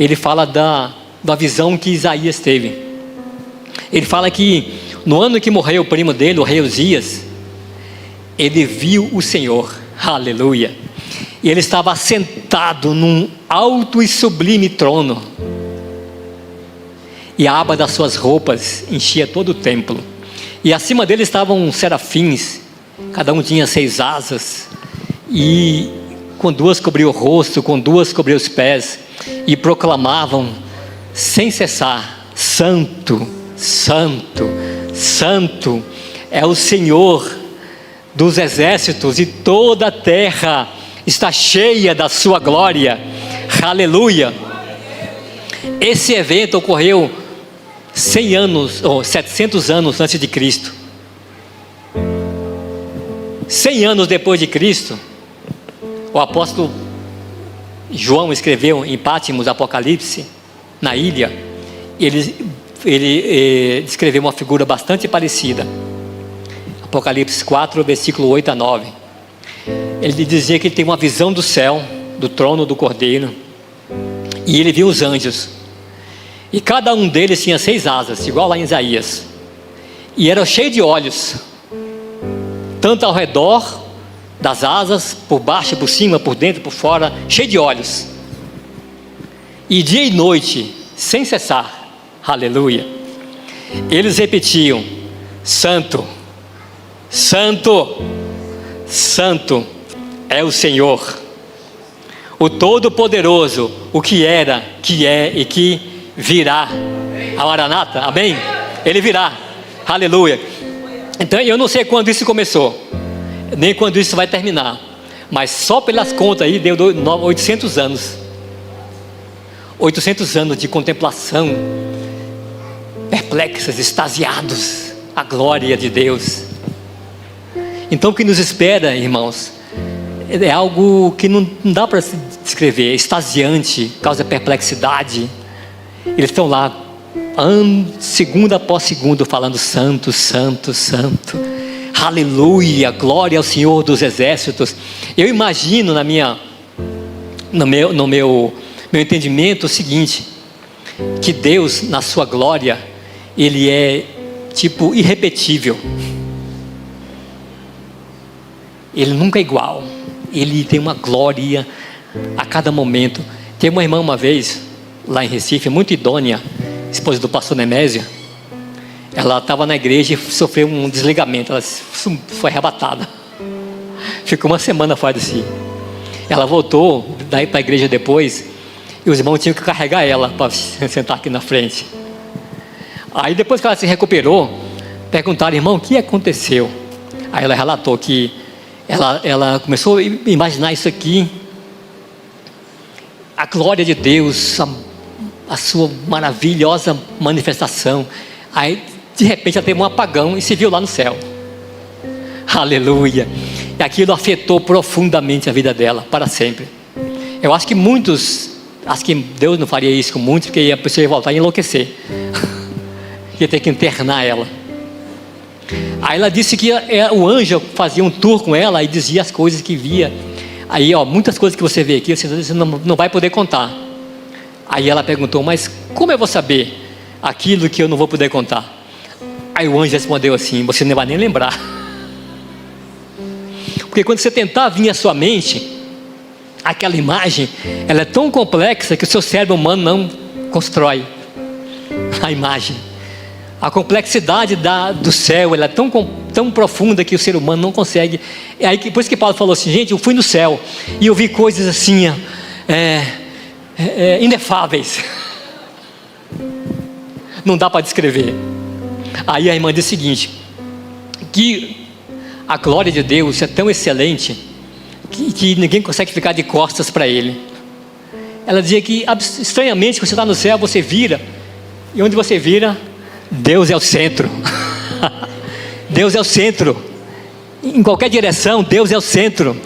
ele fala da visão que Isaías teve. Ele fala que no ano que morreu o primo dele, o rei Uzias, ele viu o Senhor, aleluia, e ele estava sentado num alto e sublime trono, e a aba das suas roupas enchia todo o templo, e acima dele estavam serafins, cada um tinha 6 asas, e com 2 cobriu o rosto, com 2 cobriu os pés, e proclamavam sem cessar: Santo, Santo, Santo é o Senhor dos exércitos, e toda a terra está cheia da sua glória, aleluia. Esse evento ocorreu 100 anos, ou 700 anos antes de Cristo. 100 anos depois de Cristo, o apóstolo João escreveu em Patmos, Apocalipse, na ilha, ele descreveu uma figura bastante parecida. Apocalipse 4, versículo 8 a 9. Ele dizia que ele tem uma visão do céu, do trono do Cordeiro, e ele viu os anjos, e cada um deles tinha 6 asas, igual lá em Isaías, e era cheio de olhos, tanto ao redor das asas, por baixo, por cima, por dentro, por fora, cheio de olhos, e dia e noite, sem cessar, aleluia, eles repetiam: Santo, Santo, Santo é o Senhor, o Todo-Poderoso, o que era, que é e que virá. A Maranata, amém? Ele virá, aleluia. Então eu não sei quando isso começou, nem quando isso vai terminar, mas só pelas contas aí deu 800 anos. 800 anos de contemplação, perplexos, extasiados, a glória de Deus. Então o que nos espera, irmãos, é algo que não dá para se descrever, é extasiante, causa perplexidade. Eles estão lá, segundo após segundo, falando: Santo, Santo, Santo, aleluia, glória ao Senhor dos exércitos. Eu imagino no meu entendimento o seguinte, que Deus na sua glória, Ele é tipo irrepetível, Ele nunca é igual, Ele tem uma glória a cada momento. Tem uma irmã uma vez, lá em Recife, muito idônea, esposa do pastor Nemésio. Ela estava na igreja e sofreu um desligamento, ela foi arrebatada, ficou uma semana fora de si. Ela voltou daí para a igreja depois, e os irmãos tinham que carregar ela para sentar aqui na frente. Aí depois que ela se recuperou, perguntaram: irmão, o que aconteceu? Aí ela relatou que ela começou a imaginar isso aqui, a glória de Deus, a sua maravilhosa manifestação. Aí de repente ela teve um apagão e se viu lá no céu, aleluia. E aquilo afetou profundamente a vida dela, para sempre. Eu acho que Deus não faria isso com muitos, porque a pessoa ia voltar e enlouquecer, ia ter que internar ela. Aí ela disse que o anjo fazia um tour com ela e dizia as coisas que via. Aí muitas coisas que você vê aqui, você não vai poder contar. Aí ela perguntou: mas como eu vou saber aquilo que eu não vou poder contar? Aí o anjo respondeu assim: você não vai nem lembrar, porque quando você tentar vir à sua mente aquela imagem, ela é tão complexa que o seu cérebro humano não constrói a imagem. A complexidade do céu, ela é tão profunda que o ser humano não consegue. É aí por isso que Paulo falou assim: gente, eu fui no céu e eu vi coisas assim, inefáveis, não dá para descrever. Aí a irmã disse o seguinte, que a glória de Deus é tão excelente que ninguém consegue ficar de costas para Ele. Ela dizia que estranhamente, quando você está no céu, você vira, e onde você vira, Deus é o centro. Deus é o centro. Em qualquer direção, Deus é o centro.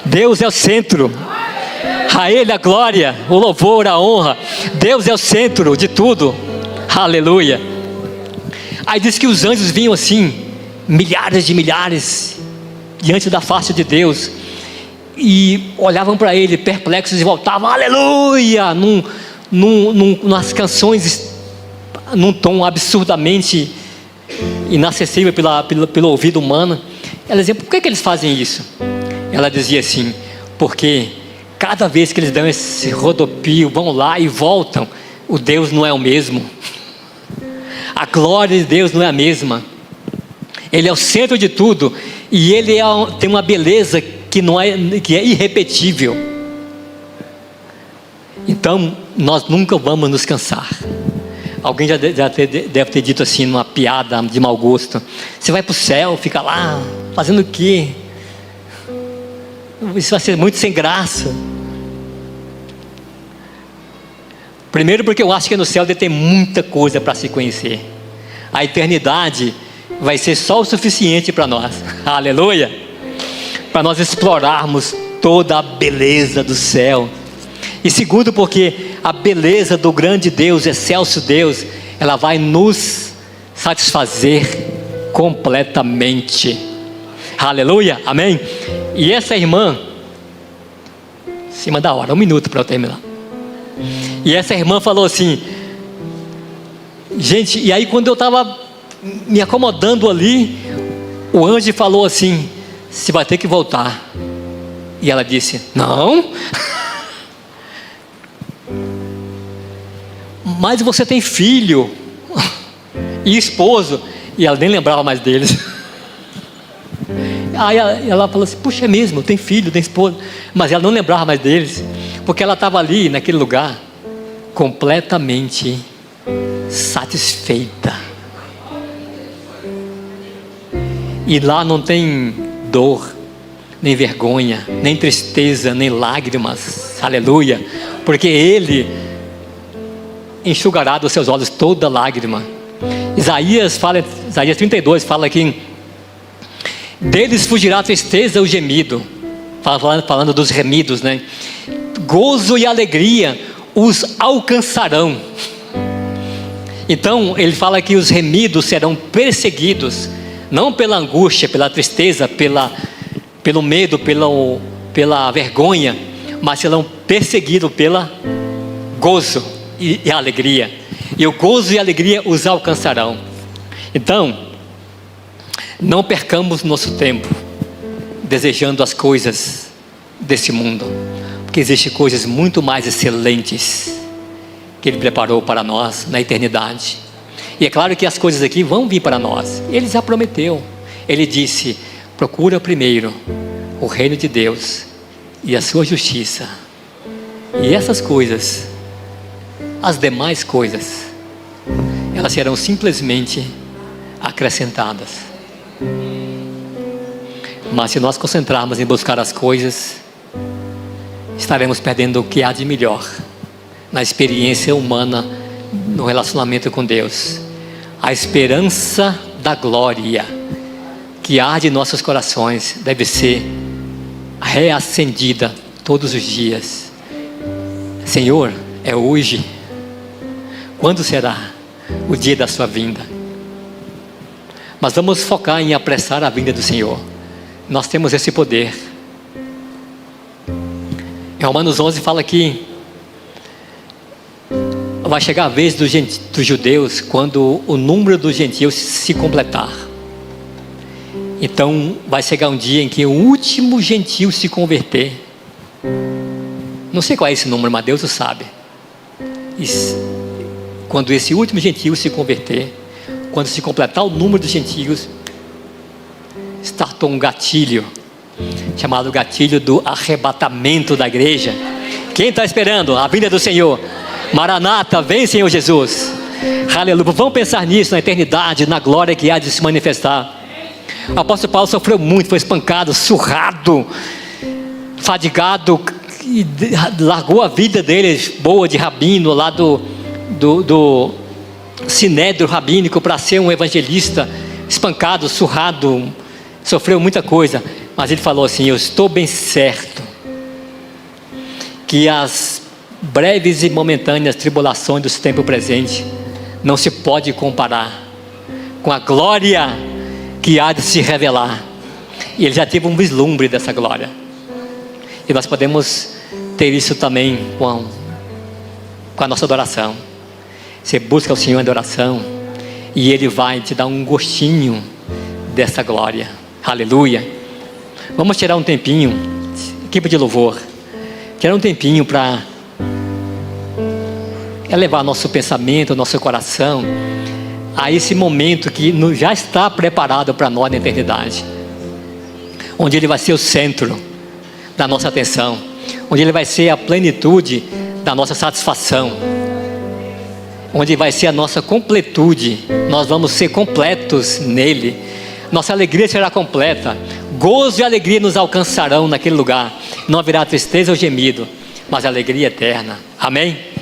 Deus é o centro. A Ele a glória, o louvor, a honra. Deus é o centro de tudo. Aleluia. Aí diz que os anjos vinham assim, milhares de milhares, diante da face de Deus, e olhavam para ele perplexos e voltavam, aleluia, nas canções, num tom absurdamente inacessível pelo ouvido humano. Ela dizia, por que eles fazem isso? Ela dizia assim, porque cada vez que eles dão esse rodopio, vão lá e voltam, o Deus não é o mesmo, a glória de Deus não é a mesma. Ele é o centro de tudo, e Ele tem uma beleza que é irrepetível. Então nós nunca vamos nos cansar. Alguém já deve ter dito assim, numa piada de mau gosto, você vai para o céu, fica lá fazendo o quê? Isso vai ser muito sem graça. Primeiro porque eu acho que no céu deve ter muita coisa para se conhecer. A eternidade vai ser só o suficiente para nós. Aleluia. Para nós explorarmos toda a beleza do céu. E segundo porque a beleza do grande Deus, excelso Deus, ela vai nos satisfazer completamente. Aleluia, amém. E essa irmã, em cima da hora, 1 minuto para eu terminar. E essa irmã falou assim, gente, e aí quando eu estava me acomodando ali, o anjo falou assim, você vai ter que voltar. E ela disse, não. Mas você tem filho e esposo. E ela nem lembrava mais deles. Aí ela falou assim, puxa, é mesmo, tem filho, tem esposa. Mas ela não lembrava mais deles, porque ela estava ali naquele lugar completamente satisfeita. E lá não tem dor, nem vergonha, nem tristeza, nem lágrimas. Aleluia. Porque Ele enxugará dos seus olhos toda lágrima. Isaías 32 fala que deles fugirá a tristeza e o gemido, falando dos remidos, né? Gozo e alegria os alcançarão. Então ele fala que os remidos serão perseguidos, não pela angústia, pela tristeza, pelo medo, pela vergonha, mas serão perseguidos pela gozo e alegria. E o gozo e a alegria os alcançarão. Então não percamos nosso tempo desejando as coisas desse mundo, porque existem coisas muito mais excelentes que Ele preparou para nós na eternidade. E é claro que as coisas aqui vão vir para nós. Ele já prometeu. Ele disse, procura primeiro o reino de Deus e a sua justiça, e essas coisas, as demais coisas, elas serão simplesmente acrescentadas. Mas se nós concentrarmos em buscar as coisas, estaremos perdendo o que há de melhor na experiência humana, no relacionamento com Deus. A esperança da glória que arde em nossos corações deve ser reacendida todos os dias. Senhor, é hoje. Quando será o dia da sua vinda? Mas vamos focar em apressar a vinda do Senhor. Nós temos esse poder. Em Romanos 11 fala que vai chegar a vez dos judeus quando o número dos gentios se completar. Então vai chegar um dia em que o último gentio se converter. Não sei qual é esse número, mas Deus o sabe. Quando esse último gentio se converter, quando se completar o número dos gentios, startou um gatilho, chamado gatilho do arrebatamento da igreja. Quem está esperando a vinda do Senhor? Maranata, vem Senhor Jesus. Aleluia. Vamos pensar nisso, na eternidade, na glória que há de se manifestar. O apóstolo Paulo sofreu muito, foi espancado, surrado, fadigado, e largou a vida dele boa de rabino lá do sinédrio rabínico para ser um evangelista, espancado, surrado, sofreu muita coisa, mas ele falou assim: eu estou bem certo que as breves e momentâneas tribulações do tempo presente não se pode comparar com a glória que há de se revelar. E ele já teve um vislumbre dessa glória. E nós podemos ter isso também com a nossa adoração. Você busca o Senhor em adoração e Ele vai te dar um gostinho dessa glória. Aleluia. Vamos tirar um tempinho, equipe de louvor, tirar um tempinho para elevar nosso pensamento, nosso coração a esse momento que já está preparado para nós na eternidade, onde Ele vai ser o centro da nossa atenção, onde Ele vai ser a plenitude da nossa satisfação, onde vai ser a nossa completude. Nós vamos ser completos nele, nossa alegria será completa, gozo e alegria nos alcançarão naquele lugar, não haverá tristeza ou gemido, mas alegria eterna. Amém?